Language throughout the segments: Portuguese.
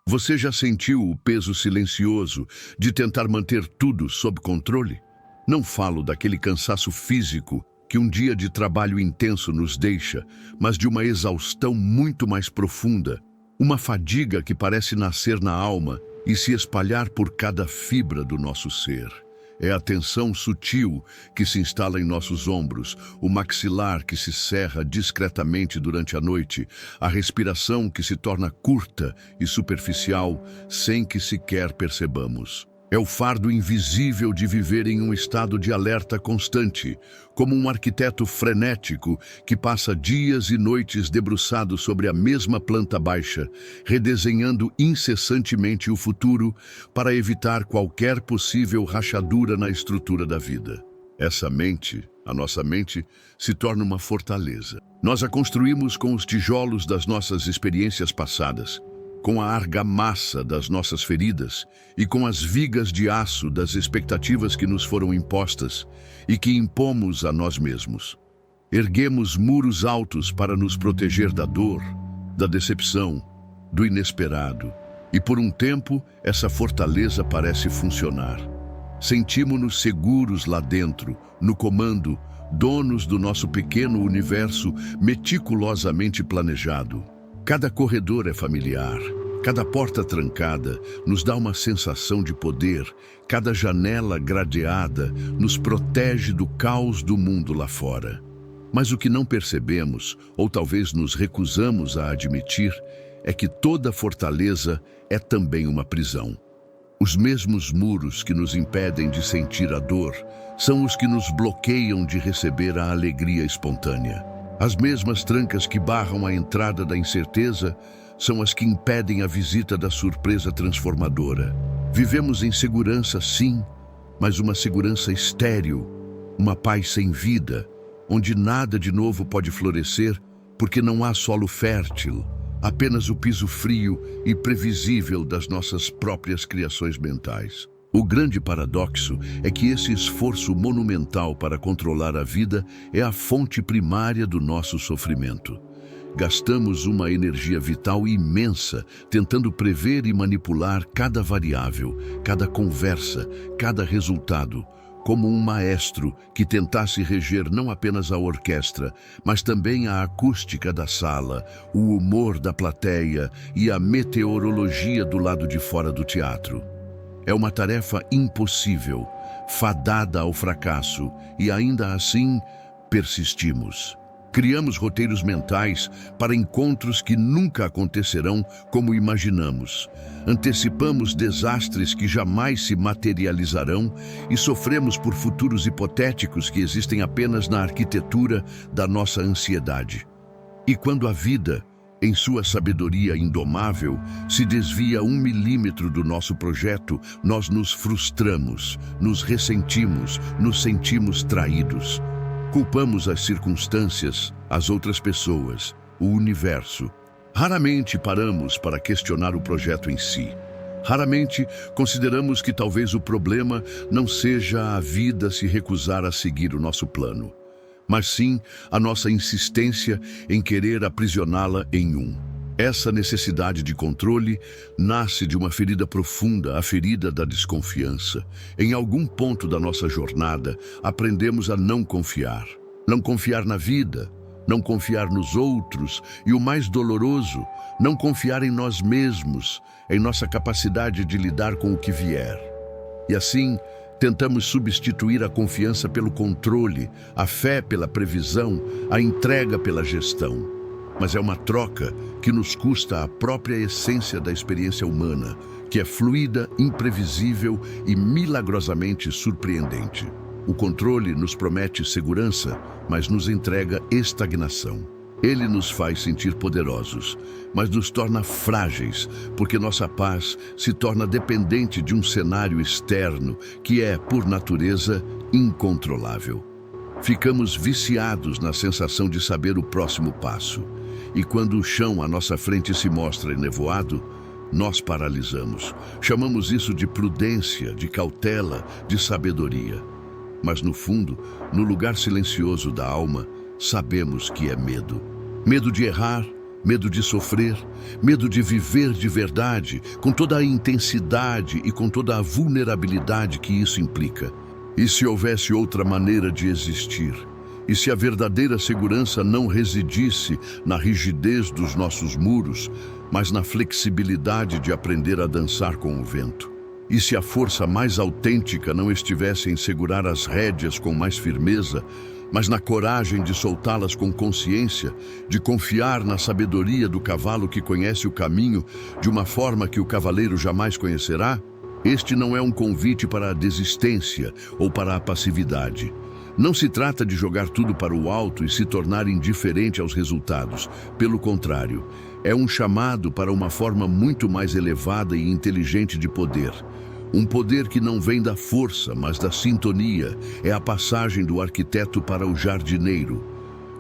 Você já sentiu o peso silencioso de tentar manter tudo sob controle? Não falo daquele cansaço físico que um dia de trabalho intenso nos deixa, mas de uma exaustão muito mais profunda, uma fadiga que parece nascer na alma e se espalhar por cada fibra do nosso ser. É a tensão sutil que se instala em nossos ombros, o maxilar que se cerra discretamente durante a noite, a respiração que se torna curta e superficial sem que sequer percebamos. É o fardo invisível de viver em um estado de alerta constante, como um arquiteto frenético que passa dias e noites debruçado sobre a mesma planta baixa, redesenhando incessantemente o futuro para evitar qualquer possível rachadura na estrutura da vida. Essa mente, a nossa mente, se torna uma fortaleza. Nós a construímos com os tijolos das nossas experiências passadas, com a argamassa das nossas feridas e com as vigas de aço das expectativas que nos foram impostas e que impomos a nós mesmos. Erguemos muros altos para nos proteger da dor, da decepção, do inesperado. E por um tempo, essa fortaleza parece funcionar. Sentimos-nos seguros lá dentro, no comando, donos do nosso pequeno universo meticulosamente planejado. Cada corredor é familiar, cada porta trancada nos dá uma sensação de poder, cada janela gradeada nos protege do caos do mundo lá fora. Mas o que não percebemos, ou talvez nos recusamos a admitir, é que toda fortaleza é também uma prisão. Os mesmos muros que nos impedem de sentir a dor são os que nos bloqueiam de receber a alegria espontânea. As mesmas trancas que barram a entrada da incerteza são as que impedem a visita da surpresa transformadora. Vivemos em segurança, sim, mas uma segurança estéril, uma paz sem vida, onde nada de novo pode florescer porque não há solo fértil, apenas o piso frio e previsível das nossas próprias criações mentais. O grande paradoxo é que esse esforço monumental para controlar a vida é a fonte primária do nosso sofrimento. Gastamos uma energia vital imensa tentando prever e manipular cada variável, cada conversa, cada resultado, como um maestro que tentasse reger não apenas a orquestra, mas também a acústica da sala, o humor da plateia e a meteorologia do lado de fora do teatro. É uma tarefa impossível, fadada ao fracasso, e ainda assim persistimos. Criamos roteiros mentais para encontros que nunca acontecerão como imaginamos. Antecipamos desastres que jamais se materializarão e sofremos por futuros hipotéticos que existem apenas na arquitetura da nossa ansiedade. E quando a vida, em sua sabedoria indomável, se desvia 1 milímetro do nosso projeto, nós nos frustramos, nos ressentimos, nos sentimos traídos. Culpamos as circunstâncias, as outras pessoas, o universo. Raramente paramos para questionar o projeto em si. Raramente consideramos que talvez o problema não seja a vida se recusar a seguir o nosso plano, mas sim a nossa insistência em querer aprisioná-la em um. Essa necessidade de controle nasce de uma ferida profunda, a ferida da desconfiança. Em algum ponto da nossa jornada, aprendemos a não confiar. Não confiar na vida, não confiar nos outros e, o mais doloroso, não confiar em nós mesmos, em nossa capacidade de lidar com o que vier. E assim, tentamos substituir a confiança pelo controle, a fé pela previsão, a entrega pela gestão. Mas é uma troca que nos custa a própria essência da experiência humana, que é fluida, imprevisível e milagrosamente surpreendente. O controle nos promete segurança, mas nos entrega estagnação. Ele nos faz sentir poderosos, mas nos torna frágeis, porque nossa paz se torna dependente de um cenário externo que é, por natureza, incontrolável. Ficamos viciados na sensação de saber o próximo passo. E quando o chão à nossa frente se mostra enevoado, nós paralisamos. Chamamos isso de prudência, de cautela, de sabedoria. Mas no fundo, no lugar silencioso da alma, sabemos que é medo. Medo de errar, medo de sofrer, medo de viver de verdade, com toda a intensidade e com toda a vulnerabilidade que isso implica. E se houvesse outra maneira de existir? E se a verdadeira segurança não residisse na rigidez dos nossos muros, mas na flexibilidade de aprender a dançar com o vento? E se a força mais autêntica não estivesse em segurar as rédeas com mais firmeza, mas na coragem de soltá-las com consciência, de confiar na sabedoria do cavalo que conhece o caminho de uma forma que o cavaleiro jamais conhecerá? Este não é um convite para a desistência ou para a passividade. Não se trata de jogar tudo para o alto e se tornar indiferente aos resultados. Pelo contrário, é um chamado para uma forma muito mais elevada e inteligente de poder. Um poder que não vem da força, mas da sintonia. É a passagem do arquiteto para o jardineiro.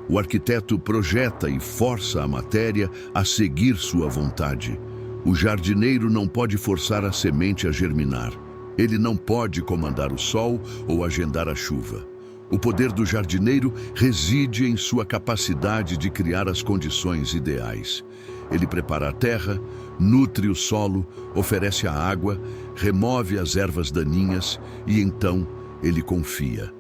O arquiteto projeta e força a matéria a seguir sua vontade. O jardineiro não pode forçar a semente a germinar. Ele não pode comandar o sol ou agendar a chuva. O poder do jardineiro reside em sua capacidade de criar as condições ideais. Ele prepara a terra, nutre o solo, oferece a água, remove as ervas daninhas e então ele confia.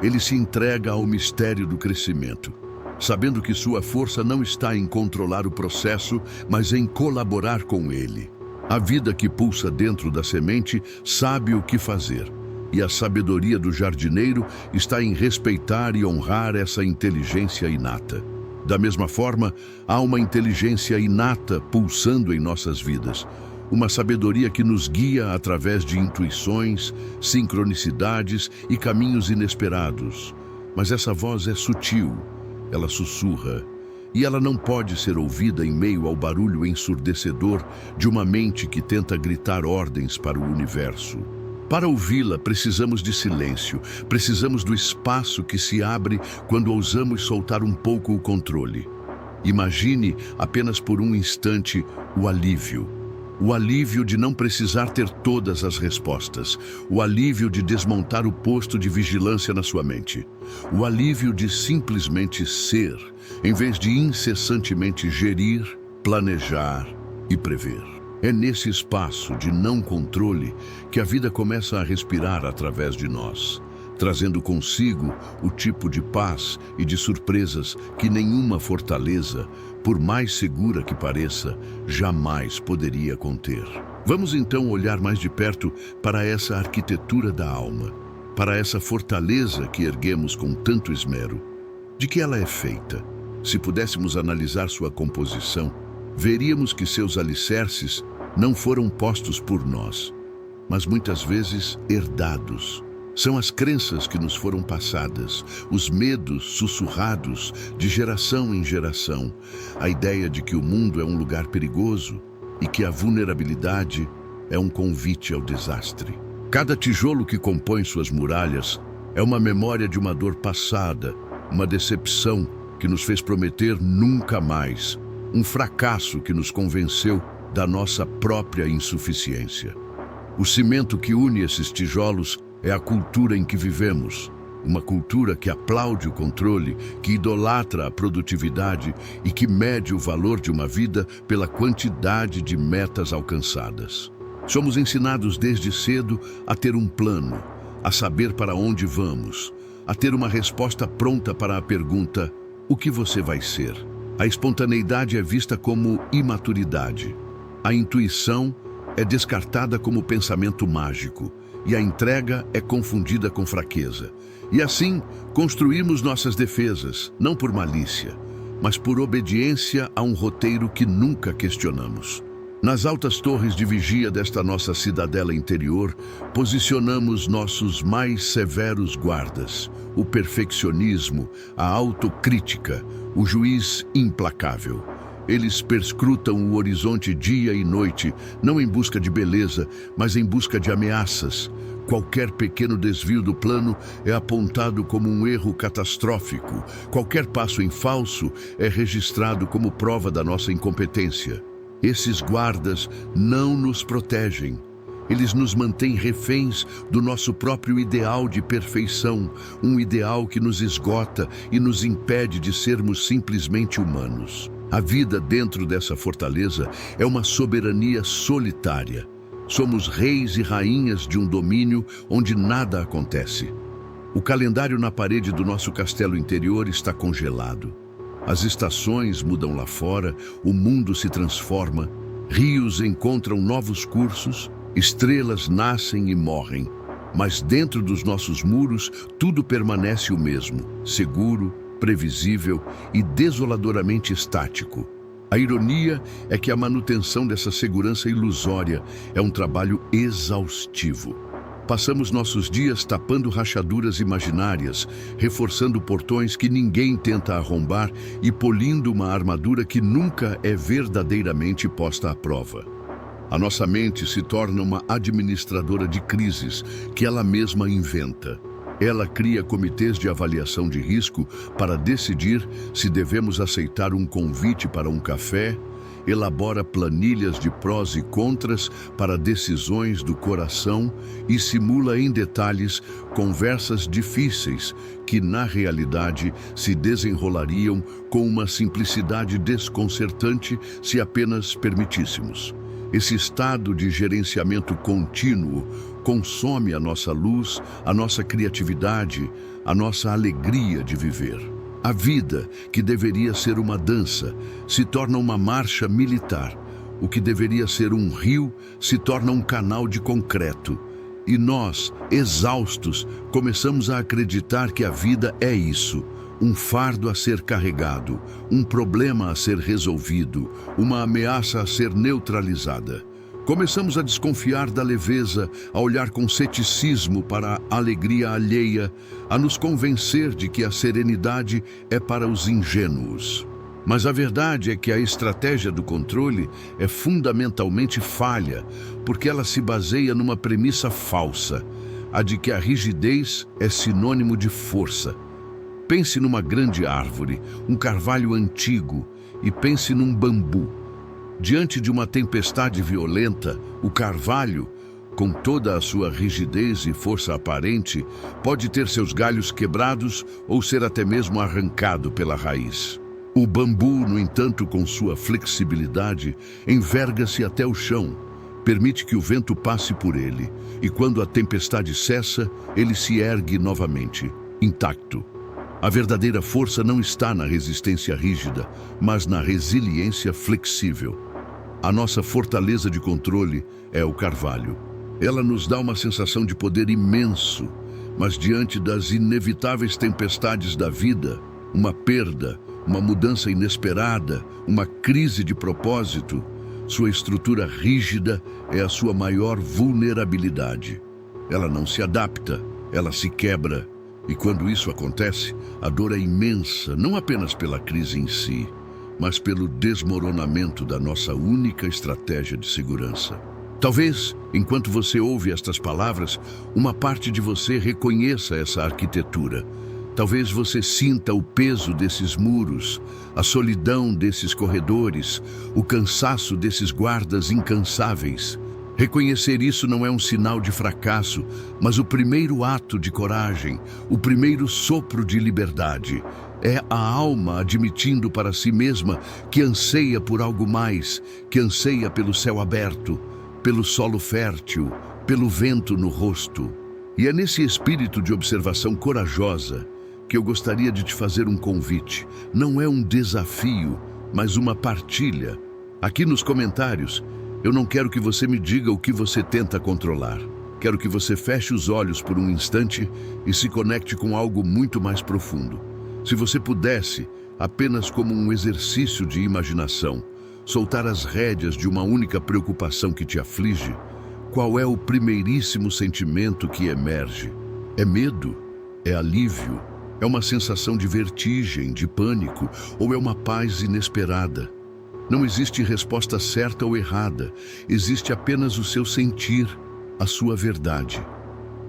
Ele se entrega ao mistério do crescimento, sabendo que sua força não está em controlar o processo, mas em colaborar com ele. A vida que pulsa dentro da semente sabe o que fazer. E a sabedoria do jardineiro está em respeitar e honrar essa inteligência inata. Da mesma forma, há uma inteligência inata pulsando em nossas vidas. Uma sabedoria que nos guia através de intuições, sincronicidades e caminhos inesperados. Mas essa voz é sutil, ela sussurra, e ela não pode ser ouvida em meio ao barulho ensurdecedor de uma mente que tenta gritar ordens para o universo. Para ouvi-la, precisamos de silêncio, precisamos do espaço que se abre quando ousamos soltar um pouco o controle. Imagine, apenas por um instante, o alívio. O alívio de não precisar ter todas as respostas. O alívio de desmontar o posto de vigilância na sua mente. O alívio de simplesmente ser, em vez de incessantemente gerir, planejar e prever. É nesse espaço de não controle que a vida começa a respirar através de nós, trazendo consigo o tipo de paz e de surpresas que nenhuma fortaleza, por mais segura que pareça, jamais poderia conter. Vamos então olhar mais de perto para essa arquitetura da alma, para essa fortaleza que erguemos com tanto esmero. De que ela é feita? Se pudéssemos analisar sua composição, veríamos que seus alicerces não foram postos por nós, mas muitas vezes herdados. São as crenças que nos foram passadas, os medos sussurrados de geração em geração, a ideia de que o mundo é um lugar perigoso e que a vulnerabilidade é um convite ao desastre. Cada tijolo que compõe suas muralhas é uma memória de uma dor passada, uma decepção que nos fez prometer nunca mais, um fracasso que nos convenceu da nossa própria insuficiência. O cimento que une esses tijolos é a cultura em que vivemos, uma cultura que aplaude o controle, que idolatra a produtividade e que mede o valor de uma vida pela quantidade de metas alcançadas. Somos ensinados desde cedo a ter um plano, a saber para onde vamos, a ter uma resposta pronta para a pergunta: o que você vai ser? A espontaneidade é vista como imaturidade. A intuição é descartada como pensamento mágico e a entrega é confundida com fraqueza. E assim, construímos nossas defesas, não por malícia, mas por obediência a um roteiro que nunca questionamos. Nas altas torres de vigia desta nossa cidadela interior, posicionamos nossos mais severos guardas, o perfeccionismo, a autocrítica, o juiz implacável. Eles perscrutam o horizonte dia e noite, não em busca de beleza, mas em busca de ameaças. Qualquer pequeno desvio do plano é apontado como um erro catastrófico. Qualquer passo em falso é registrado como prova da nossa incompetência. Esses guardas não nos protegem. Eles nos mantêm reféns do nosso próprio ideal de perfeição, um ideal que nos esgota e nos impede de sermos simplesmente humanos. A vida dentro dessa fortaleza é uma soberania solitária. Somos reis e rainhas de um domínio onde nada acontece. O calendário na parede do nosso castelo interior está congelado. As estações mudam lá fora, o mundo se transforma, rios encontram novos cursos, estrelas nascem e morrem. Mas dentro dos nossos muros, tudo permanece o mesmo, seguro, previsível e desoladoramente estático. A ironia é que a manutenção dessa segurança ilusória é um trabalho exaustivo. Passamos nossos dias tapando rachaduras imaginárias, reforçando portões que ninguém tenta arrombar e polindo uma armadura que nunca é verdadeiramente posta à prova. A nossa mente se torna uma administradora de crises que ela mesma inventa. Ela cria comitês de avaliação de risco para decidir se devemos aceitar um convite para um café, elabora planilhas de prós e contras para decisões do coração e simula em detalhes conversas difíceis que, na realidade, se desenrolariam com uma simplicidade desconcertante se apenas permitíssemos. Esse estado de gerenciamento contínuo consome a nossa luz, a nossa criatividade, a nossa alegria de viver. A vida, que deveria ser uma dança, se torna uma marcha militar. O que deveria ser um rio se torna um canal de concreto. E nós, exaustos, começamos a acreditar que a vida é isso. Um fardo a ser carregado, um problema a ser resolvido, uma ameaça a ser neutralizada. Começamos a desconfiar da leveza, a olhar com ceticismo para a alegria alheia, a nos convencer de que a serenidade é para os ingênuos. Mas a verdade é que a estratégia do controle é fundamentalmente falha, porque ela se baseia numa premissa falsa, a de que a rigidez é sinônimo de força. Pense numa grande árvore, um carvalho antigo, e pense num bambu. Diante de uma tempestade violenta, o carvalho, com toda a sua rigidez e força aparente, pode ter seus galhos quebrados ou ser até mesmo arrancado pela raiz. O bambu, no entanto, com sua flexibilidade, enverga-se até o chão, permite que o vento passe por ele, e quando a tempestade cessa, ele se ergue novamente, intacto. A verdadeira força não está na resistência rígida, mas na resiliência flexível. A nossa fortaleza de controle é o carvalho. Ela nos dá uma sensação de poder imenso, mas diante das inevitáveis tempestades da vida, uma perda, uma mudança inesperada, uma crise de propósito, sua estrutura rígida é a sua maior vulnerabilidade. Ela não se adapta, ela se quebra. E quando isso acontece, a dor é imensa, não apenas pela crise em si, mas pelo desmoronamento da nossa única estratégia de segurança. Talvez, enquanto você ouve estas palavras, uma parte de você reconheça essa arquitetura. Talvez você sinta o peso desses muros, a solidão desses corredores, o cansaço desses guardas incansáveis. Reconhecer isso não é um sinal de fracasso, mas o primeiro ato de coragem, o primeiro sopro de liberdade. É a alma admitindo para si mesma que anseia por algo mais, que anseia pelo céu aberto, pelo solo fértil, pelo vento no rosto. E é nesse espírito de observação corajosa que eu gostaria de te fazer um convite. Não é um desafio, mas uma partilha. Aqui nos comentários, eu não quero que você me diga o que você tenta controlar. Quero que você feche os olhos por um instante e se conecte com algo muito mais profundo. Se você pudesse, apenas como um exercício de imaginação, soltar as rédeas de uma única preocupação que te aflige, qual é o primeiríssimo sentimento que emerge? É medo? É alívio? É uma sensação de vertigem, de pânico? Ou é uma paz inesperada? Não existe resposta certa ou errada, existe apenas o seu sentir, a sua verdade.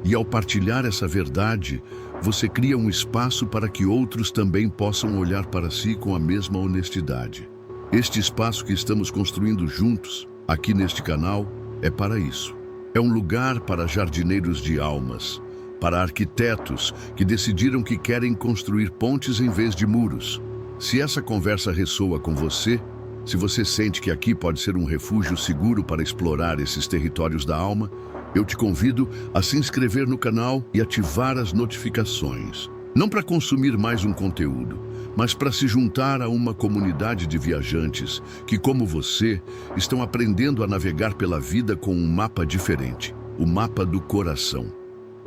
E ao partilhar essa verdade, você cria um espaço para que outros também possam olhar para si com a mesma honestidade. Este espaço que estamos construindo juntos, aqui neste canal, é para isso. É um lugar para jardineiros de almas, para arquitetos que decidiram que querem construir pontes em vez de muros, Se essa conversa ressoa com você, se você sente que aqui pode ser um refúgio seguro para explorar esses territórios da alma, eu te convido a se inscrever no canal e ativar as notificações. Não para consumir mais um conteúdo, mas para se juntar a uma comunidade de viajantes que, como você, estão aprendendo a navegar pela vida com um mapa diferente, o mapa do coração.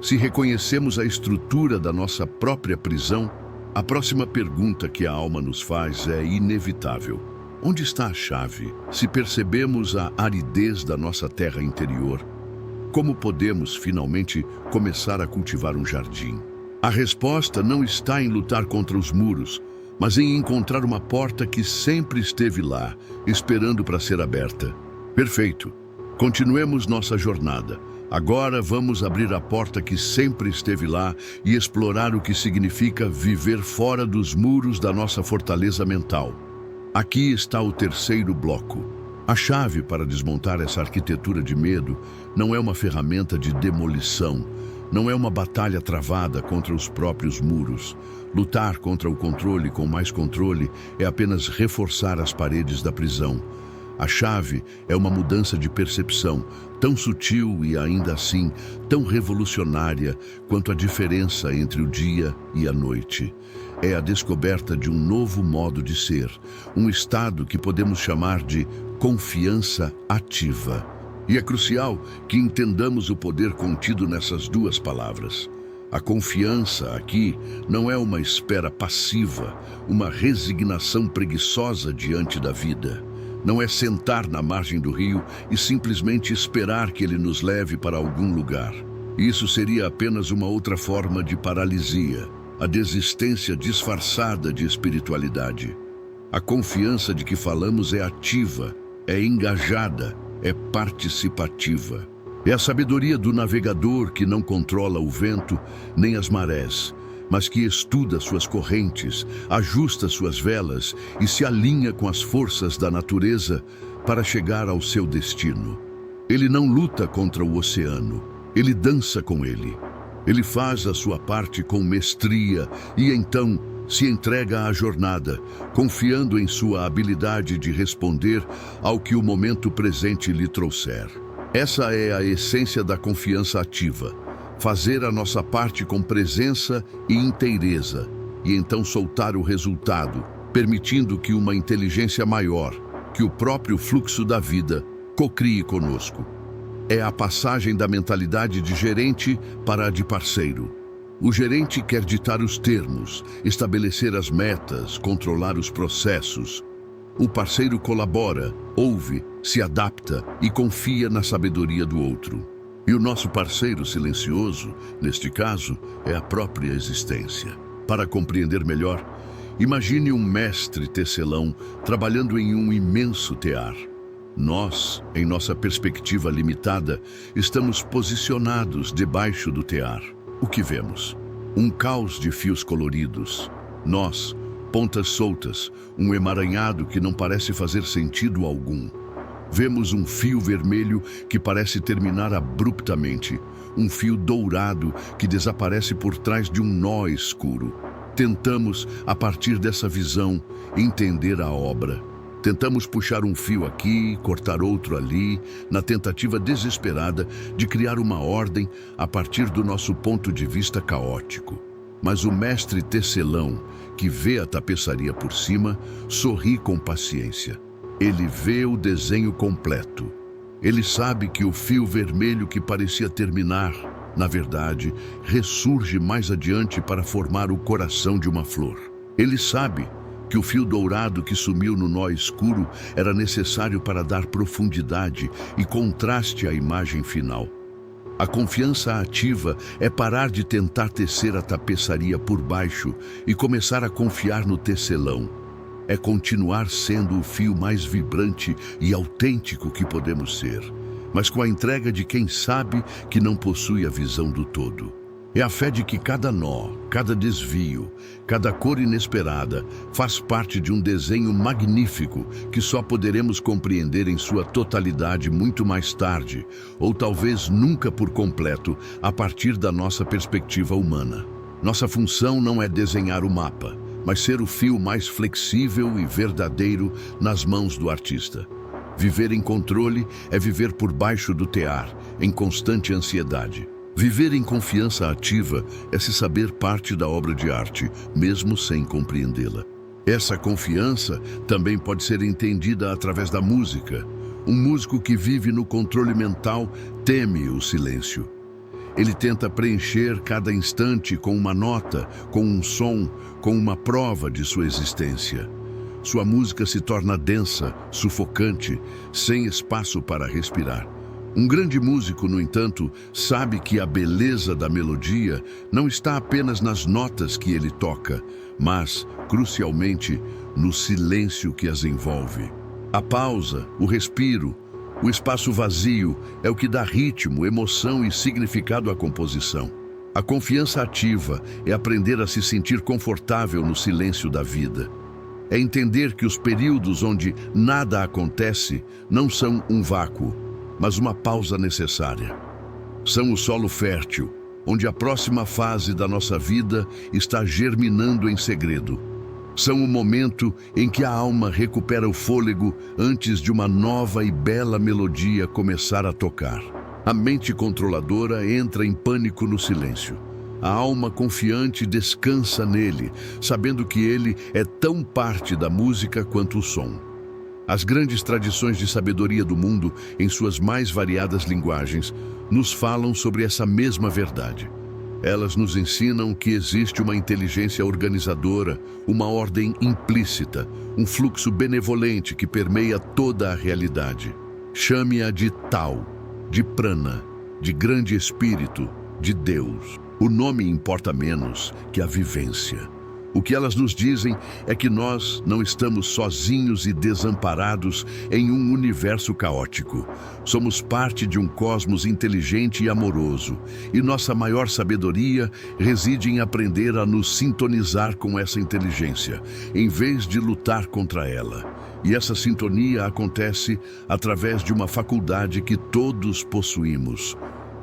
Se reconhecemos a estrutura da nossa própria prisão, a próxima pergunta que a alma nos faz é inevitável. Onde está a chave? Se percebemos a aridez da nossa terra interior, como podemos finalmente começar a cultivar um jardim? A resposta não está em lutar contra os muros, mas em encontrar uma porta que sempre esteve lá, esperando para ser aberta. Perfeito. Continuemos nossa jornada. Agora vamos abrir a porta que sempre esteve lá e explorar o que significa viver fora dos muros da nossa fortaleza mental. Aqui está o terceiro bloco. A chave para desmontar essa arquitetura de medo não é uma ferramenta de demolição, não é uma batalha travada contra os próprios muros. Lutar contra o controle com mais controle é apenas reforçar as paredes da prisão. A chave é uma mudança de percepção, tão sutil e ainda assim tão revolucionária quanto a diferença entre o dia e a noite. É a descoberta de um novo modo de ser, um estado que podemos chamar de confiança ativa. E é crucial que entendamos o poder contido nessas duas palavras. A confiança aqui não é uma espera passiva, uma resignação preguiçosa diante da vida. Não é sentar na margem do rio e simplesmente esperar que ele nos leve para algum lugar. Isso seria apenas uma outra forma de paralisia, a desistência disfarçada de espiritualidade. A confiança de que falamos é ativa, é engajada, é participativa. É a sabedoria do navegador que não controla o vento nem as marés, mas que estuda suas correntes, ajusta suas velas e se alinha com as forças da natureza para chegar ao seu destino. Ele não luta contra o oceano, ele dança com ele. Ele faz a sua parte com mestria e então se entrega à jornada, confiando em sua habilidade de responder ao que o momento presente lhe trouxer. Essa é a essência da confiança ativa. Fazer a nossa parte com presença e inteireza, e então soltar o resultado, permitindo que uma inteligência maior, que o próprio fluxo da vida, cocrie conosco. É a passagem da mentalidade de gerente para a de parceiro. O gerente quer ditar os termos, estabelecer as metas, controlar os processos. O parceiro colabora, ouve, se adapta e confia na sabedoria do outro. E o nosso parceiro silencioso, neste caso, é a própria existência. Para compreender melhor, imagine um mestre tecelão trabalhando em um imenso tear. Nós, em nossa perspectiva limitada, estamos posicionados debaixo do tear. O que vemos? Um caos de fios coloridos. Nós, pontas soltas, um emaranhado que não parece fazer sentido algum. Vemos um fio vermelho que parece terminar abruptamente, um fio dourado que desaparece por trás de um nó escuro. Tentamos, a partir dessa visão, entender a obra. Tentamos puxar um fio aqui, cortar outro ali, na tentativa desesperada de criar uma ordem a partir do nosso ponto de vista caótico. Mas o mestre tecelão, que vê a tapeçaria por cima, sorri com paciência. Ele vê o desenho completo. Ele sabe que o fio vermelho que parecia terminar, na verdade, ressurge mais adiante para formar o coração de uma flor. Ele sabe que o fio dourado que sumiu no nó escuro era necessário para dar profundidade e contraste à imagem final. A confiança ativa é parar de tentar tecer a tapeçaria por baixo e começar a confiar no tecelão. É continuar sendo o fio mais vibrante e autêntico que podemos ser, mas com a entrega de quem sabe que não possui a visão do todo. É a fé de que cada nó, cada desvio, cada cor inesperada faz parte de um desenho magnífico que só poderemos compreender em sua totalidade muito mais tarde, ou talvez nunca por completo, a partir da nossa perspectiva humana. Nossa função não é desenhar o mapa, mas ser o fio mais flexível e verdadeiro nas mãos do artista. Viver em controle é viver por baixo do tear, em constante ansiedade. Viver em confiança ativa é se saber parte da obra de arte, mesmo sem compreendê-la. Essa confiança também pode ser entendida através da música. Um músico que vive no controle mental teme o silêncio. Ele tenta preencher cada instante com uma nota, com um som, com uma prova de sua existência. Sua música se torna densa, sufocante, sem espaço para respirar. Um grande músico, no entanto, sabe que a beleza da melodia não está apenas nas notas que ele toca, mas, crucialmente, no silêncio que as envolve. A pausa, o respiro, o espaço vazio é o que dá ritmo, emoção e significado à composição. A confiança ativa é aprender a se sentir confortável no silêncio da vida. É entender que os períodos onde nada acontece não são um vácuo, mas uma pausa necessária. São o solo fértil, onde a próxima fase da nossa vida está germinando em segredo. São o momento em que a alma recupera o fôlego antes de uma nova e bela melodia começar a tocar. A mente controladora entra em pânico no silêncio. A alma confiante descansa nele, sabendo que ele é tão parte da música quanto o som. As grandes tradições de sabedoria do mundo, em suas mais variadas linguagens, nos falam sobre essa mesma verdade. Elas nos ensinam que existe uma inteligência organizadora, uma ordem implícita, um fluxo benevolente que permeia toda a realidade. Chame-a de Tao, de Prana, de grande espírito, de Deus. O nome importa menos que a vivência. O que elas nos dizem é que nós não estamos sozinhos e desamparados em um universo caótico. Somos parte de um cosmos inteligente e amoroso, e nossa maior sabedoria reside em aprender a nos sintonizar com essa inteligência, em vez de lutar contra ela. E essa sintonia acontece através de uma faculdade que todos possuímos,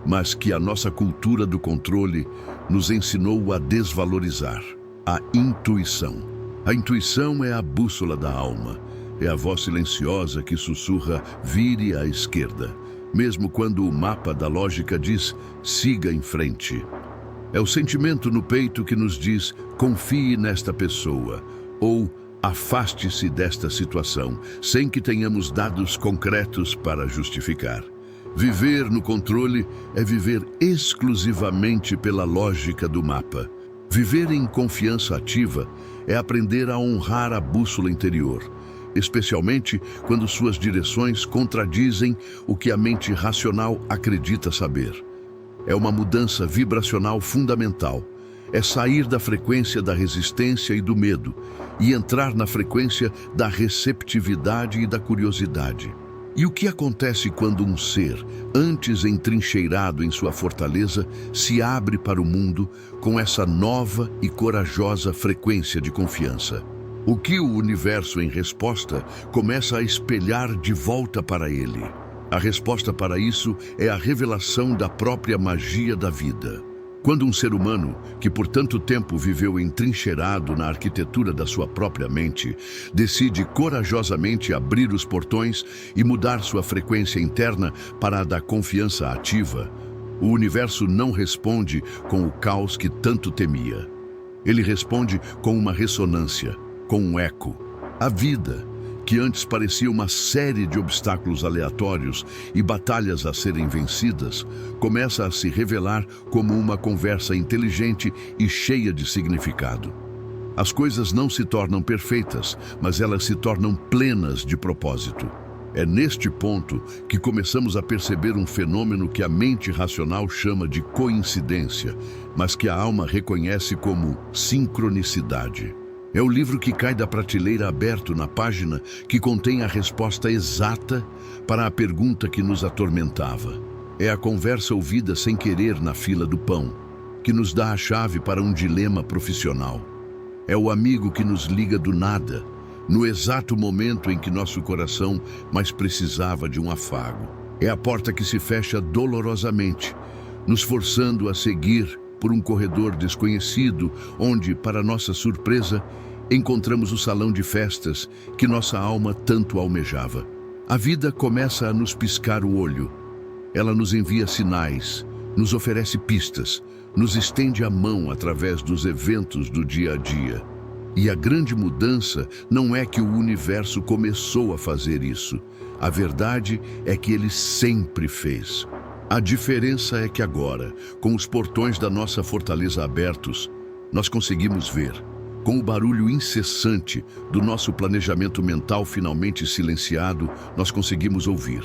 mas que a nossa cultura do controle nos ensinou a desvalorizar. A intuição. A intuição é a bússola da alma. É a voz silenciosa que sussurra, vire à esquerda, mesmo quando o mapa da lógica diz, siga em frente. É o sentimento no peito que nos diz, confie nesta pessoa, ou afaste-se desta situação, sem que tenhamos dados concretos para justificar. Viver no controle é viver exclusivamente pela lógica do mapa. Viver em confiança ativa é aprender a honrar a bússola interior, especialmente quando suas direções contradizem o que a mente racional acredita saber. É uma mudança vibracional fundamental. É sair da frequência da resistência e do medo e entrar na frequência da receptividade e da curiosidade. E o que acontece quando um ser, antes entrincheirado em sua fortaleza, se abre para o mundo com essa nova e corajosa frequência de confiança? O que o universo, em resposta, começa a espelhar de volta para ele? A resposta para isso é a revelação da própria magia da vida. Quando um ser humano, que por tanto tempo viveu entrincheirado na arquitetura da sua própria mente, decide corajosamente abrir os portões e mudar sua frequência interna para a da confiança ativa, o universo não responde com o caos que tanto temia. Ele responde com uma ressonância, com um eco. A vida, que antes parecia uma série de obstáculos aleatórios e batalhas a serem vencidas, começa a se revelar como uma conversa inteligente e cheia de significado. As coisas não se tornam perfeitas, mas elas se tornam plenas de propósito. É neste ponto que começamos a perceber um fenômeno que a mente racional chama de coincidência, mas que a alma reconhece como sincronicidade. É o livro que cai da prateleira aberto na página que contém a resposta exata para a pergunta que nos atormentava. É a conversa ouvida sem querer na fila do pão, que nos dá a chave para um dilema profissional. É o amigo que nos liga do nada, no exato momento em que nosso coração mais precisava de um afago. É a porta que se fecha dolorosamente, nos forçando a seguir por um corredor desconhecido, onde, para nossa surpresa, encontramos o salão de festas que nossa alma tanto almejava. A vida começa a nos piscar o olho. Ela nos envia sinais, nos oferece pistas, nos estende a mão através dos eventos do dia a dia. E a grande mudança não é que o universo começou a fazer isso. A verdade é que ele sempre fez. A diferença é que agora, com os portões da nossa fortaleza abertos, nós conseguimos ver. Com o barulho incessante do nosso planejamento mental finalmente silenciado, nós conseguimos ouvir.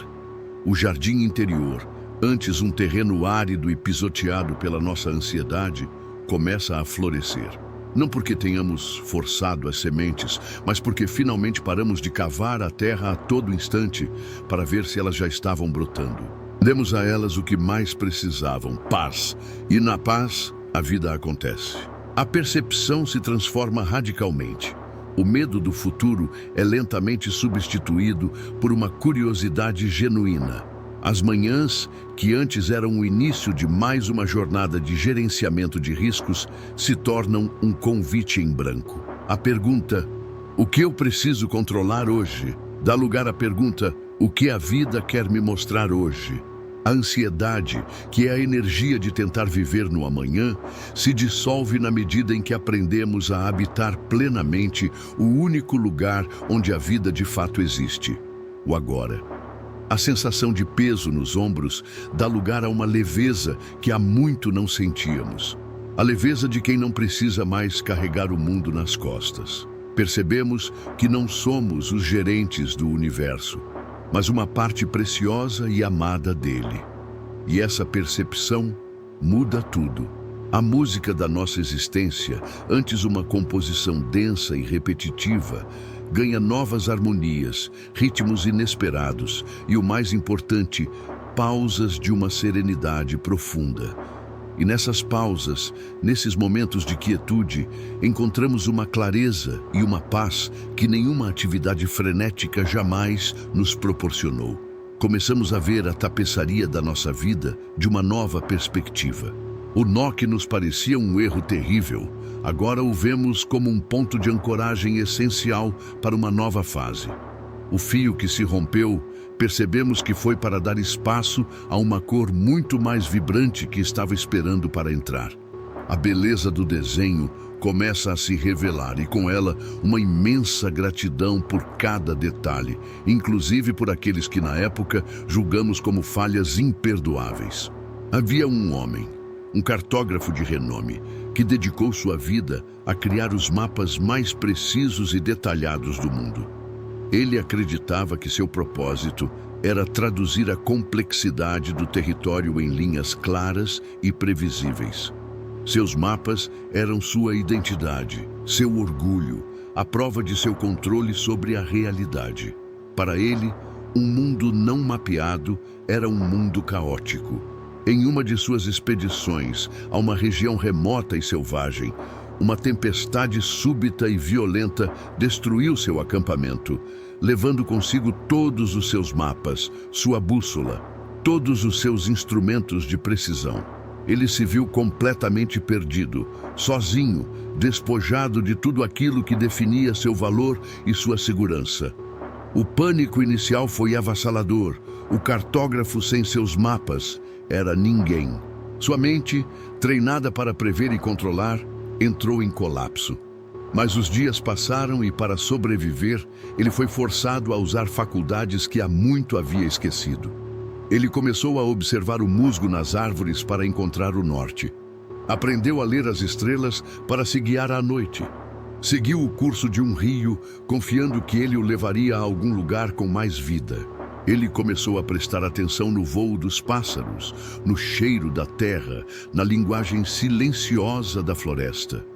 O jardim interior, antes um terreno árido e pisoteado pela nossa ansiedade, começa a florescer. Não porque tenhamos forçado as sementes, mas porque finalmente paramos de cavar a terra a todo instante para ver se elas já estavam brotando. Demos a elas o que mais precisavam, paz. E na paz, a vida acontece. A percepção se transforma radicalmente. O medo do futuro é lentamente substituído por uma curiosidade genuína. As manhãs, que antes eram o início de mais uma jornada de gerenciamento de riscos, se tornam um convite em branco. A pergunta, o que eu preciso controlar hoje, dá lugar à pergunta, o que a vida quer me mostrar hoje? A ansiedade, que é a energia de tentar viver no amanhã, se dissolve na medida em que aprendemos a habitar plenamente o único lugar onde a vida de fato existe, o agora. A sensação de peso nos ombros dá lugar a uma leveza que há muito não sentíamos. A leveza de quem não precisa mais carregar o mundo nas costas. Percebemos que não somos os gerentes do universo, mas uma parte preciosa e amada dele. E essa percepção muda tudo. A música da nossa existência, antes uma composição densa e repetitiva, ganha novas harmonias, ritmos inesperados e, o mais importante, pausas de uma serenidade profunda. E nessas pausas, nesses momentos de quietude, encontramos uma clareza e uma paz que nenhuma atividade frenética jamais nos proporcionou. Começamos a ver a tapeçaria da nossa vida de uma nova perspectiva. O nó que nos parecia um erro terrível, agora o vemos como um ponto de ancoragem essencial para uma nova fase. O fio que se rompeu, percebemos que foi para dar espaço a uma cor muito mais vibrante que estava esperando para entrar. A beleza do desenho começa a se revelar e com ela uma imensa gratidão por cada detalhe, inclusive por aqueles que na época julgamos como falhas imperdoáveis. Havia um homem, um cartógrafo de renome, que dedicou sua vida a criar os mapas mais precisos e detalhados do mundo. Ele acreditava que seu propósito era traduzir a complexidade do território em linhas claras e previsíveis. Seus mapas eram sua identidade, seu orgulho, a prova de seu controle sobre a realidade. Para ele, um mundo não mapeado era um mundo caótico. Em uma de suas expedições a uma região remota e selvagem, uma tempestade súbita e violenta destruiu seu acampamento, levando consigo todos os seus mapas, sua bússola, todos os seus instrumentos de precisão. Ele se viu completamente perdido, sozinho, despojado de tudo aquilo que definia seu valor e sua segurança. O pânico inicial foi avassalador. O cartógrafo sem seus mapas era ninguém. Sua mente, treinada para prever e controlar, entrou em colapso. Mas os dias passaram e, para sobreviver, ele foi forçado a usar faculdades que há muito havia esquecido. Ele começou a observar o musgo nas árvores para encontrar o norte. Aprendeu a ler as estrelas para se guiar à noite. Seguiu o curso de um rio, confiando que ele o levaria a algum lugar com mais vida. Ele começou a prestar atenção no voo dos pássaros, no cheiro da terra, na linguagem silenciosa da floresta.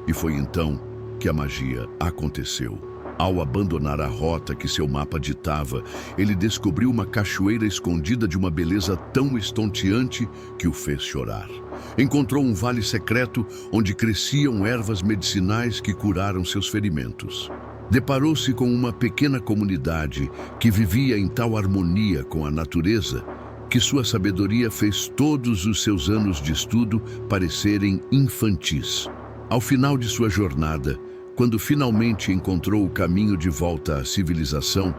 E foi então que a magia aconteceu. Ao abandonar a rota que seu mapa ditava, ele descobriu uma cachoeira escondida de uma beleza tão estonteante que o fez chorar. Encontrou um vale secreto onde cresciam ervas medicinais que curaram seus ferimentos. Deparou-se com uma pequena comunidade que vivia em tal harmonia com a natureza que sua sabedoria fez todos os seus anos de estudo parecerem infantis. Ao final de sua jornada, Quando finalmente encontrou o caminho de volta à civilização,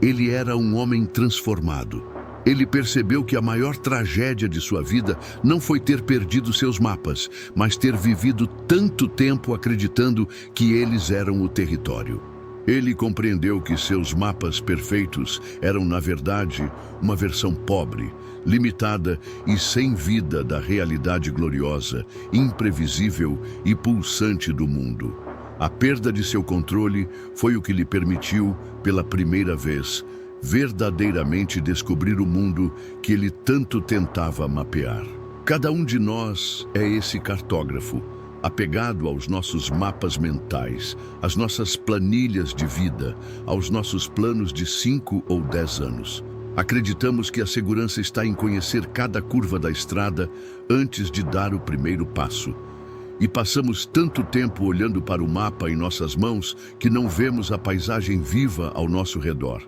ele era um homem transformado. Ele percebeu que a maior tragédia de sua vida não foi ter perdido seus mapas, mas ter vivido tanto tempo acreditando que eles eram o território. Ele compreendeu que seus mapas perfeitos eram, na verdade, uma versão pobre, limitada e sem vida da realidade gloriosa, imprevisível e pulsante do mundo. A perda de seu controle foi o que lhe permitiu, pela primeira vez, verdadeiramente descobrir o mundo que ele tanto tentava mapear. Cada um de nós é esse cartógrafo, apegado aos nossos mapas mentais, às nossas planilhas de vida, aos nossos planos de 5 ou 10 anos. Acreditamos que a segurança está em conhecer cada curva da estrada antes de dar o primeiro passo. E passamos tanto tempo olhando para o mapa em nossas mãos que não vemos a paisagem viva ao nosso redor.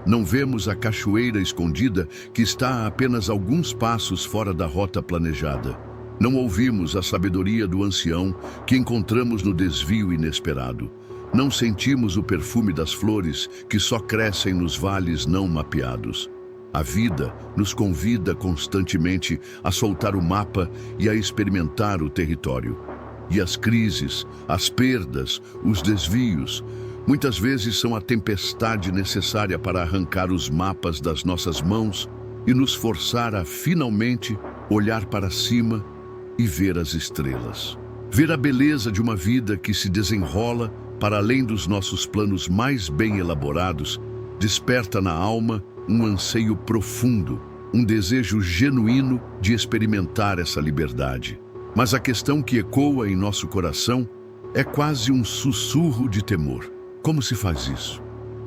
Não vemos a cachoeira escondida que está a apenas alguns passos fora da rota planejada. Não ouvimos a sabedoria do ancião que encontramos no desvio inesperado. Não sentimos o perfume das flores que só crescem nos vales não mapeados. A vida nos convida constantemente a soltar o mapa e a experimentar o território. E as crises, as perdas, os desvios, muitas vezes são a tempestade necessária para arrancar os mapas das nossas mãos e nos forçar a finalmente olhar para cima e ver as estrelas. Ver a beleza de uma vida que se desenrola para além dos nossos planos mais bem elaborados, desperta na alma um anseio profundo, um desejo genuíno de experimentar essa liberdade. Mas a questão que ecoa em nosso coração é quase um sussurro de temor. Como se faz isso?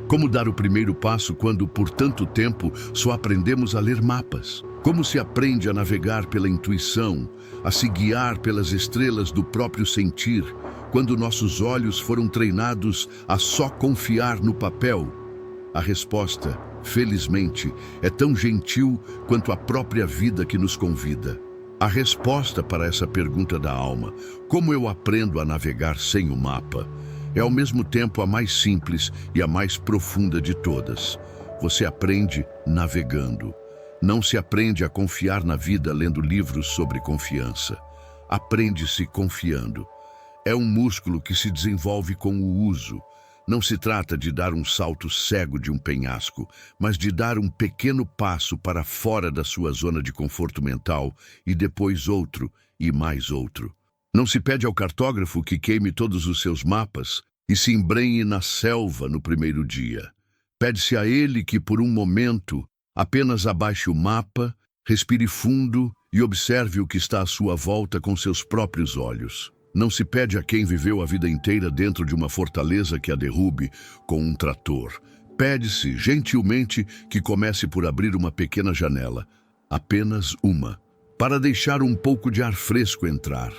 Como dar o primeiro passo quando, por tanto tempo, só aprendemos a ler mapas? Como se aprende a navegar pela intuição, a se guiar pelas estrelas do próprio sentir, quando nossos olhos foram treinados a só confiar no papel? A resposta, felizmente, é tão gentil quanto a própria vida que nos convida. A resposta para essa pergunta da alma, como eu aprendo a navegar sem o mapa, é ao mesmo tempo a mais simples e a mais profunda de todas. Você aprende navegando. Não se aprende a confiar na vida lendo livros sobre confiança. Aprende-se confiando. É um músculo que se desenvolve com o uso. Não se trata de dar um salto cego de um penhasco, mas de dar um pequeno passo para fora da sua zona de conforto mental e depois outro e mais outro. Não se pede ao cartógrafo que queime todos os seus mapas e se embrenhe na selva no primeiro dia. Pede-se a ele que, por um momento, apenas abaixe o mapa, respire fundo e observe o que está à sua volta com seus próprios olhos. Não se pede a quem viveu a vida inteira dentro de uma fortaleza que a derrube com um trator. Pede-se, gentilmente, que comece por abrir uma pequena janela, apenas uma, para deixar um pouco de ar fresco entrar,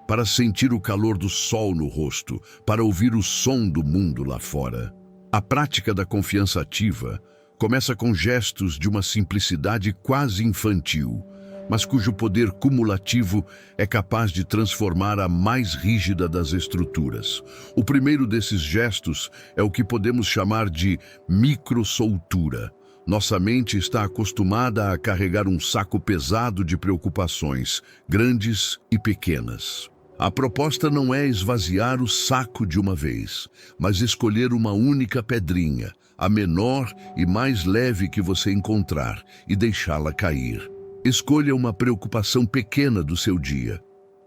para sentir o calor do sol no rosto, para ouvir o som do mundo lá fora. A prática da confiança ativa começa com gestos de uma simplicidade quase infantil, mas cujo poder cumulativo é capaz de transformar a mais rígida das estruturas. O primeiro desses gestos é o que podemos chamar de microsoltura. Nossa mente está acostumada a carregar um saco pesado de preocupações, grandes e pequenas. A proposta não é esvaziar o saco de uma vez, mas escolher uma única pedrinha, a menor e mais leve que você encontrar, e deixá-la cair. Escolha uma preocupação pequena do seu dia,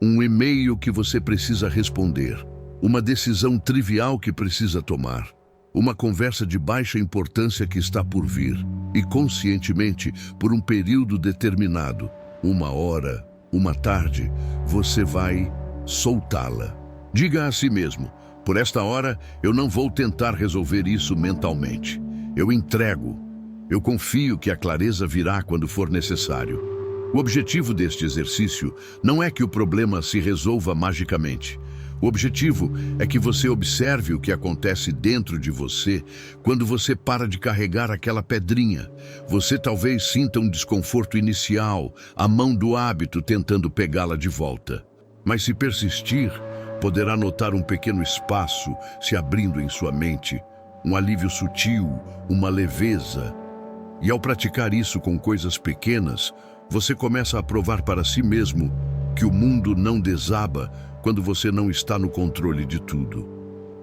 um e-mail que você precisa responder, uma decisão trivial que precisa tomar, uma conversa de baixa importância que está por vir, e conscientemente, por um período determinado, uma hora, uma tarde, você vai soltá-la. Diga a si mesmo: por esta hora eu não vou tentar resolver isso mentalmente. Eu entrego. Eu confio que a clareza virá quando for necessário. O objetivo deste exercício não é que o problema se resolva magicamente. O objetivo é que você observe o que acontece dentro de você quando você para de carregar aquela pedrinha. Você talvez sinta um desconforto inicial, a mão do hábito tentando pegá-la de volta. Mas se persistir, Poderá notar um pequeno espaço se abrindo em sua mente, um alívio sutil, uma leveza. E ao praticar isso com coisas pequenas, você começa a provar para si mesmo que o mundo não desaba quando você não está no controle de tudo.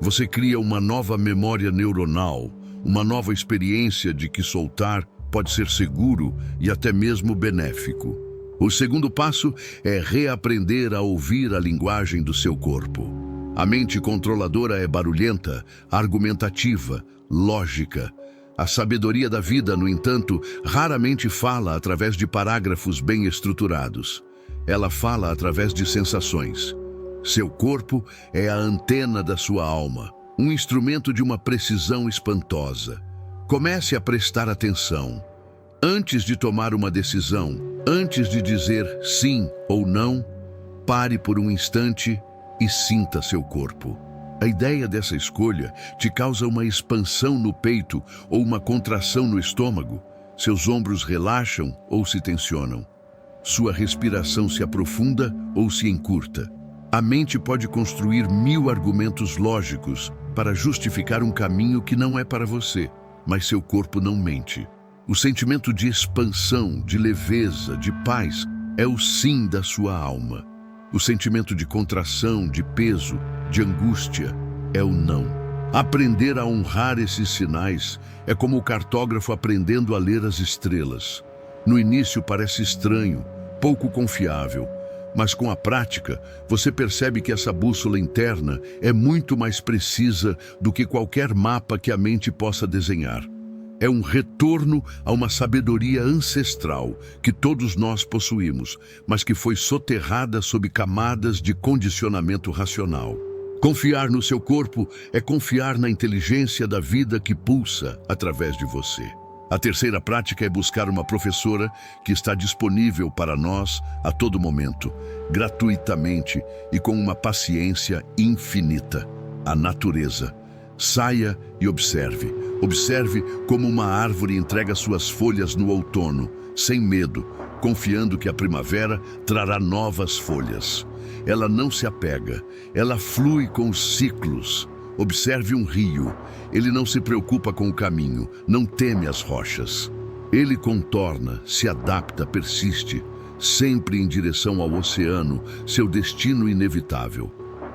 Você cria uma nova memória neuronal, uma nova experiência de que soltar pode ser seguro e até mesmo benéfico. O segundo passo é reaprender a ouvir a linguagem do seu corpo. A mente controladora é barulhenta, argumentativa, lógica. A sabedoria da vida, no entanto, raramente fala através de parágrafos bem estruturados. Ela fala através de sensações. Seu corpo é a antena da sua alma, um instrumento de uma precisão espantosa. Comece a prestar atenção. Antes de tomar uma decisão, antes de dizer sim ou não, pare por um instante e sinta seu corpo. A ideia dessa escolha te causa uma expansão no peito ou uma contração no estômago. Seus ombros relaxam ou se tensionam. Sua respiração se aprofunda ou se encurta. A mente pode construir 1000 argumentos lógicos para justificar um caminho que não é para você, mas seu corpo não mente. O sentimento de expansão, de leveza, de paz é o sim da sua alma. O sentimento de contração, de peso, de angústia é o não. Aprender a honrar esses sinais é como o cartógrafo aprendendo a ler as estrelas. No início parece estranho, pouco confiável, mas com a prática você percebe que essa bússola interna é muito mais precisa do que qualquer mapa que a mente possa desenhar. É um retorno a uma sabedoria ancestral que todos nós possuímos, mas que foi soterrada sob camadas de condicionamento racional. Confiar no seu corpo é confiar na inteligência da vida que pulsa através de você. A terceira prática é buscar uma professora que está disponível para nós a todo momento, gratuitamente e com uma paciência infinita. A natureza. Saia e observe. Observe como uma árvore entrega suas folhas no outono, sem medo, confiando que a primavera trará novas folhas. Ela não se apega, ela flui com os ciclos. Observe um rio. Ele não se preocupa com o caminho, não teme as rochas. Ele contorna, se adapta, persiste, sempre em direção ao oceano, seu destino inevitável.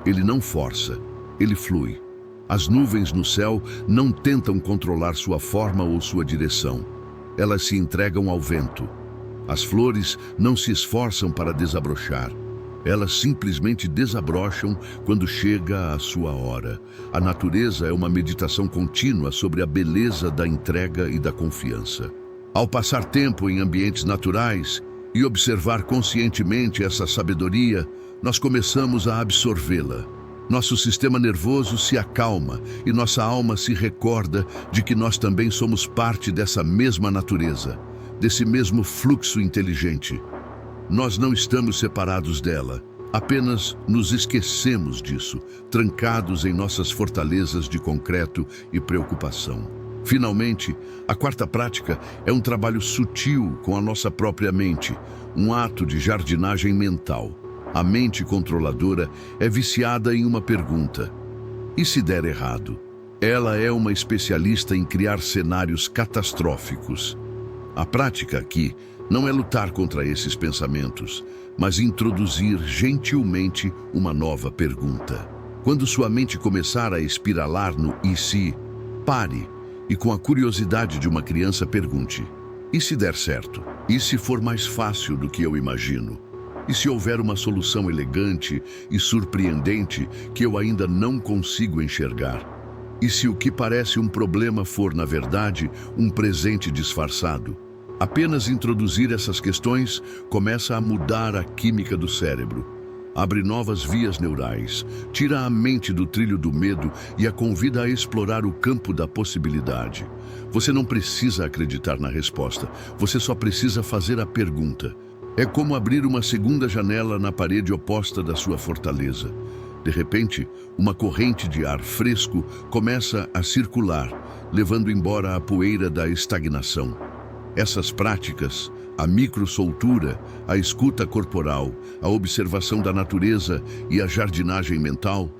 Ele não força, ele flui. As nuvens no céu não tentam controlar sua forma ou sua direção. Elas se entregam ao vento. As flores não se esforçam para desabrochar. Elas simplesmente desabrocham quando chega a sua hora. A natureza é uma meditação contínua sobre a beleza da entrega e da confiança. Ao passar tempo em ambientes naturais e observar conscientemente essa sabedoria, nós começamos a absorvê-la. Nosso sistema nervoso se acalma e nossa alma se recorda de que nós também somos parte dessa mesma natureza, desse mesmo fluxo inteligente. Nós não estamos separados dela, apenas nos esquecemos disso, trancados em nossas fortalezas de concreto e preocupação. Finalmente, a quarta prática é um trabalho sutil com a nossa própria mente, um ato de jardinagem mental. A mente controladora é viciada em uma pergunta: e se der errado? Ela é uma especialista em criar cenários catastróficos. A prática aqui não é lutar contra esses pensamentos, mas introduzir gentilmente uma nova pergunta. Quando sua mente começar a espiralar no e se, pare e, com a curiosidade de uma criança, pergunte: e se der certo? E se for mais fácil do que eu imagino? E se houver uma solução elegante e surpreendente que eu ainda não consigo enxergar? E se o que parece um problema for, na verdade, um presente disfarçado? Apenas introduzir essas questões começa a mudar a química do cérebro. Abre novas vias neurais, tira a mente do trilho do medo e a convida a explorar o campo da possibilidade. Você não precisa acreditar na resposta, você só precisa fazer a pergunta. É como abrir uma segunda janela na parede oposta da sua fortaleza. De repente, uma corrente de ar fresco começa a circular, levando embora a poeira da estagnação. Essas práticas A microsoltura, a escuta corporal, a observação da natureza e a jardinagem mental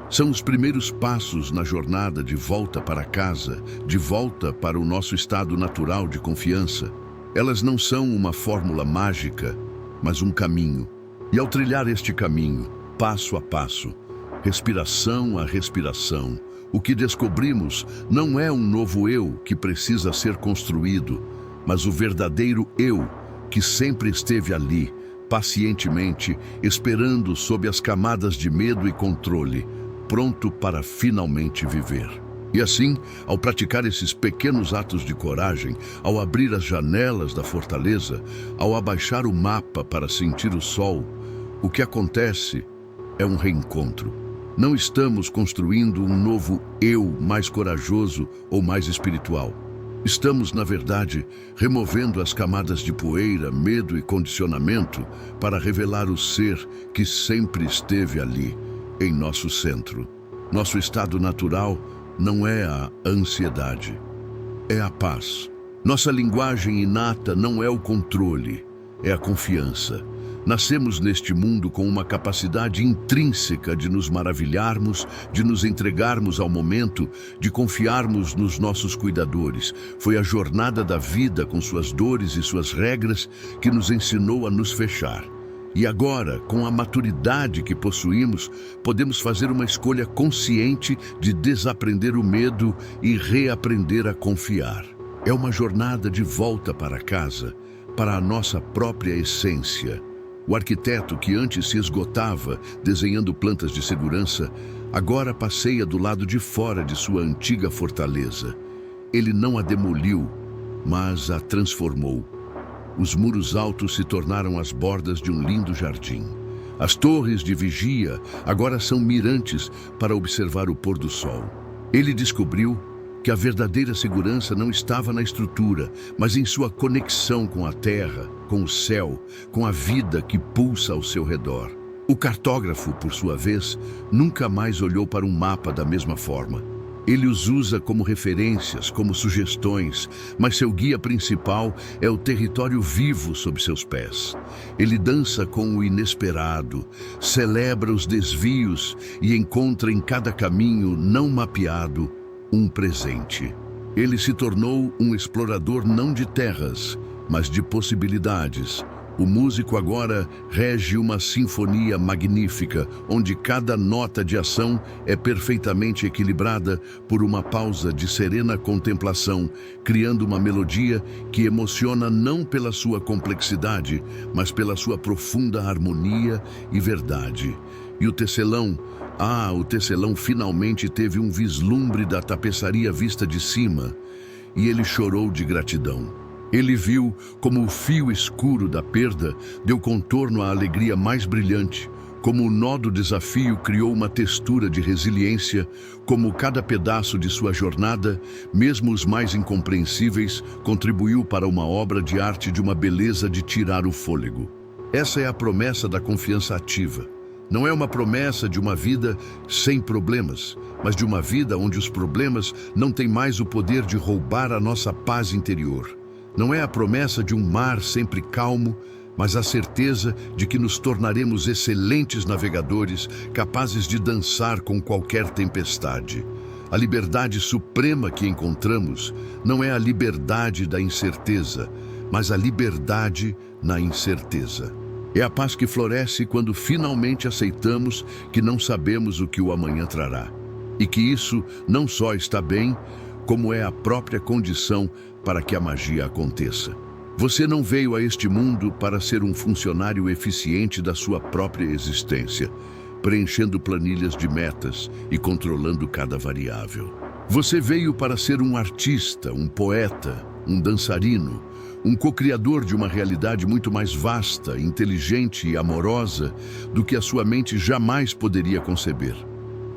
são os primeiros passos na jornada de volta para casa, de volta para o nosso estado natural de confiança. Elas não são uma fórmula mágica, mas um caminho. E ao trilhar este caminho, passo a passo, respiração a respiração, o que descobrimos não é um novo eu que precisa ser construído, mas o verdadeiro eu que sempre esteve ali, pacientemente, esperando sob as camadas de medo e controle, pronto para finalmente viver. E assim, ao praticar esses pequenos atos de coragem, ao abrir as janelas da fortaleza, ao abaixar o mapa para sentir o sol, o que acontece é um reencontro. Não estamos construindo um novo eu mais corajoso ou mais espiritual. Estamos, na verdade, removendo as camadas de poeira, medo e condicionamento para revelar o ser que sempre esteve ali, em nosso centro. Nosso estado natural não é a ansiedade, é a paz. Nossa linguagem inata não é o controle, é a confiança. Nascemos neste mundo com uma capacidade intrínseca de nos maravilharmos, de nos entregarmos ao momento, de confiarmos nos nossos cuidadores. Foi a jornada da vida com suas dores e suas regras que nos ensinou a nos fechar. E agora, com a maturidade que possuímos, podemos fazer uma escolha consciente de desaprender o medo e reaprender a confiar. É uma jornada de volta para casa, para a nossa própria essência. O arquiteto que antes se esgotava desenhando plantas de segurança, agora passeia do lado de fora de sua antiga fortaleza. Ele não a demoliu, mas a transformou. Os muros altos se tornaram as bordas de um lindo jardim. As torres de vigia agora são mirantes para observar o pôr do sol. Ele descobriu que a verdadeira segurança não estava na estrutura, mas em sua conexão com a terra, com o céu, com a vida que pulsa ao seu redor. O cartógrafo, por sua vez, nunca mais olhou para um mapa da mesma forma. Ele os usa como referências, como sugestões, mas seu guia principal é o território vivo sob seus pés. Ele dança com o inesperado, celebra os desvios e encontra em cada caminho não mapeado um presente. Ele se tornou um explorador não de terras, mas de possibilidades. O músico agora rege uma sinfonia magnífica, onde cada nota de ação é perfeitamente equilibrada por uma pausa de serena contemplação, criando uma melodia que emociona não pela sua complexidade, mas pela sua profunda harmonia e verdade. E o tecelão finalmente teve um vislumbre da tapeçaria vista de cima, e ele chorou de gratidão. Ele viu como o fio escuro da perda deu contorno à alegria mais brilhante, como o nó do desafio criou uma textura de resiliência, como cada pedaço de sua jornada, mesmo os mais incompreensíveis, contribuiu para uma obra de arte de uma beleza de tirar o fôlego. Essa é a promessa da confiança ativa. Não é uma promessa de uma vida sem problemas, mas de uma vida onde os problemas não têm mais o poder de roubar a nossa paz interior. Não é a promessa de um mar sempre calmo, mas a certeza de que nos tornaremos excelentes navegadores, capazes de dançar com qualquer tempestade. A liberdade suprema que encontramos não é a liberdade da incerteza, mas a liberdade na incerteza. É a paz que floresce quando finalmente aceitamos que não sabemos o que o amanhã trará. E que isso não só está bem, como é a própria condição para que a magia aconteça. Você não veio a este mundo para ser um funcionário eficiente da sua própria existência, preenchendo planilhas de metas e controlando cada variável. Você veio para ser um artista, um poeta, um dançarino, um co-criador de uma realidade muito mais vasta, inteligente e amorosa do que a sua mente jamais poderia conceber.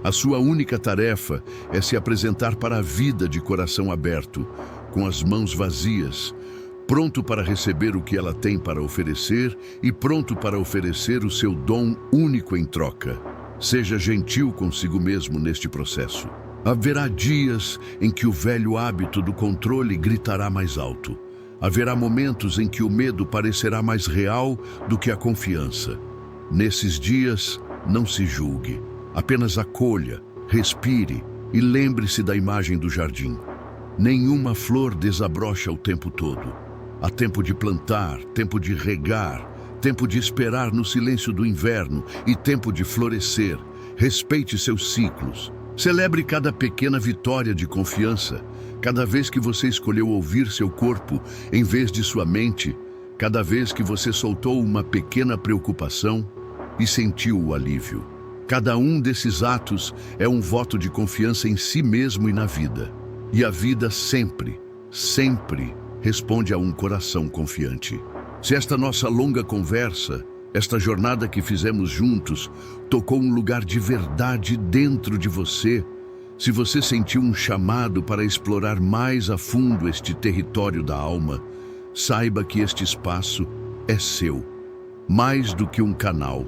A sua única tarefa é se apresentar para a vida de coração aberto, com as mãos vazias, pronto para receber o que ela tem para oferecer e pronto para oferecer o seu dom único em troca. Seja gentil consigo mesmo neste processo. Haverá dias em que o velho hábito do controle gritará mais alto. Haverá momentos em que o medo parecerá mais real do que a confiança. Nesses dias, não se julgue. Apenas acolha, respire e lembre-se da imagem do jardim. Nenhuma flor desabrocha o tempo todo. Há tempo de plantar, tempo de regar, tempo de esperar no silêncio do inverno e tempo de florescer. Respeite seus ciclos. Celebre cada pequena vitória de confiança. Cada vez que você escolheu ouvir seu corpo em vez de sua mente, cada vez que você soltou uma pequena preocupação e sentiu o alívio. Cada um desses atos é um voto de confiança em si mesmo e na vida. E a vida sempre, sempre responde a um coração confiante. Se esta nossa longa conversa, esta jornada que fizemos juntos, tocou um lugar de verdade dentro de você, se você sentiu um chamado para explorar mais a fundo este território da alma, saiba que este espaço é seu. Mais do que um canal,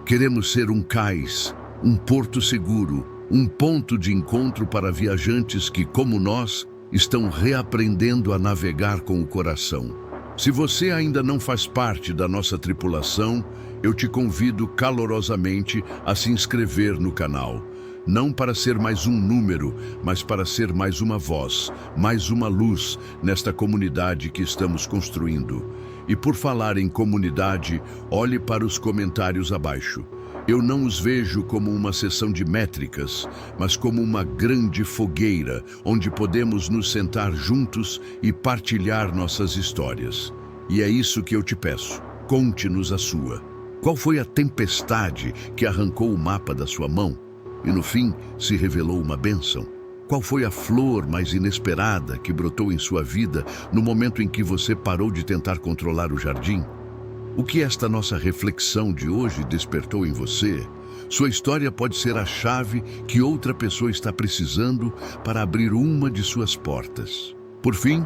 queremos ser um cais, um porto seguro, um ponto de encontro para viajantes que, como nós, estão reaprendendo a navegar com o coração. Se você ainda não faz parte da nossa tripulação, eu te convido calorosamente a se inscrever no canal. Não para ser mais um número, mas para ser mais uma voz, mais uma luz nesta comunidade que estamos construindo. E por falar em comunidade, olhe para os comentários abaixo. Eu não os vejo como uma sessão de métricas, mas como uma grande fogueira, onde podemos nos sentar juntos e partilhar nossas histórias. E é isso que eu te peço, conte-nos a sua. Qual foi a tempestade que arrancou o mapa da sua mão? E no fim se revelou uma bênção? Qual foi a flor mais inesperada que brotou em sua vida no momento em que você parou de tentar controlar o jardim? O que esta nossa reflexão de hoje despertou em você? Sua história pode ser a chave que outra pessoa está precisando para abrir uma de suas portas. Por fim,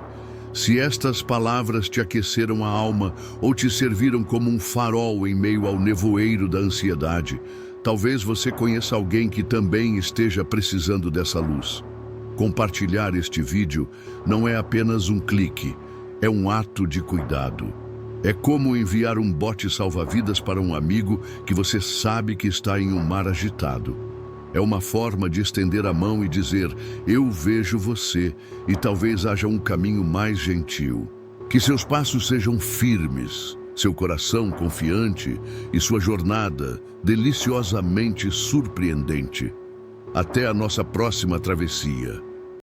se estas palavras te aqueceram a alma ou te serviram como um farol em meio ao nevoeiro da ansiedade, talvez você conheça alguém que também esteja precisando dessa luz. Compartilhar este vídeo não é apenas um clique, é um ato de cuidado. É como enviar um bote salva-vidas para um amigo que você sabe que está em um mar agitado. É uma forma de estender a mão e dizer, eu vejo você, e talvez haja um caminho mais gentil. Que seus passos sejam firmes, seu coração confiante e sua jornada deliciosamente surpreendente. Até a nossa próxima travessia.